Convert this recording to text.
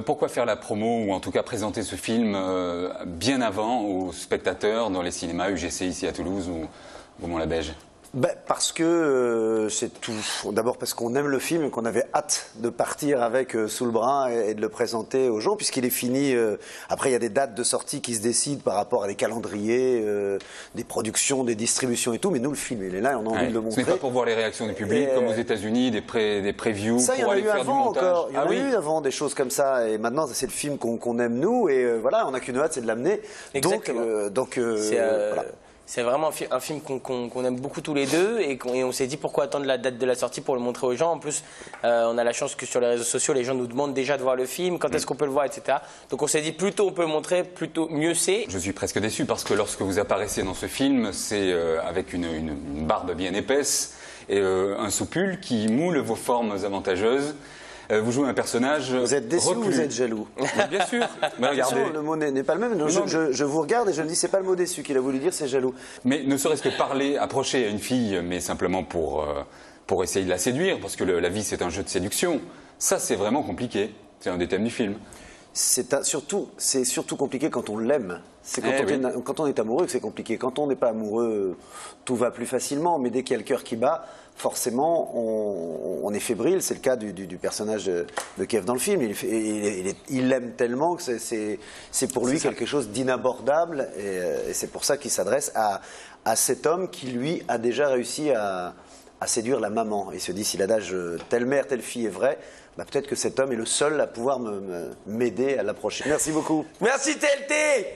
Pourquoi faire la promo ou en tout cas présenter ce film bien avant aux spectateurs dans les cinémas UGC ici à Toulouse ou Beaumont-la-Beige? Parce que c'est tout. D'abord parce qu'on aime le film et qu'on avait hâte de partir avec sous le bras et de le présenter aux gens, puisqu'il est fini. Après, il y a des dates de sortie qui se décident par rapport à des calendriers, des productions, des distributions et tout. Mais nous, le film, il est là et on a envie de le montrer. Ce n'est pas pour voir les réactions du public, comme aux États-Unis, des previews. Ça, il y en a eu avant encore. Il y en a eu avant des choses comme ça. Et maintenant, c'est le film qu'on aime nous. Et voilà, on n'a qu'une hâte, c'est de l'amener. Donc voilà. C'est vraiment un film qu'on aime beaucoup tous les deux et on s'est dit pourquoi attendre la date de la sortie pour le montrer aux gens. En plus, on a la chance que sur les réseaux sociaux, les gens nous demandent déjà de voir le film, quand est-ce qu'on peut le voir, etc. Donc on s'est dit plus tôt on peut le montrer, plus tôt mieux c'est. Je suis presque déçu parce que lorsque vous apparaissez dans ce film, c'est avec une barbe bien épaisse et un soupule qui moule vos formes avantageuses. Vous jouez un personnage. Vous êtes déçu reclus. ou vous êtes jaloux? Bien sûr. Mais regardez. Le mot n'est pas le même. Je vous regarde et je me dis c'est pas le mot déçu qu'il a voulu dire, c'est jaloux. Mais ne serait-ce que parler, approcher à une fille, mais simplement pour essayer de la séduire, parce que la vie c'est un jeu de séduction. Ça c'est vraiment compliqué. C'est un des thèmes du film. C'est surtout compliqué quand on l'aime. C'est quand on est amoureux que c'est compliqué. Quand on n'est pas amoureux, tout va plus facilement. Mais dès qu'il y a le cœur qui bat, forcément, on est fébrile. C'est le cas du personnage de Kev dans le film. Il l'aime tellement que c'est pour lui quelque chose d'inabordable. Et c'est pour ça qu'il s'adresse à cet homme qui, lui, a déjà réussi à séduire la maman. Il se dit, si l'adage telle mère, telle fille est vrai, peut-être que cet homme est le seul à pouvoir m'aider à l'approcher. Merci beaucoup. Merci TLT.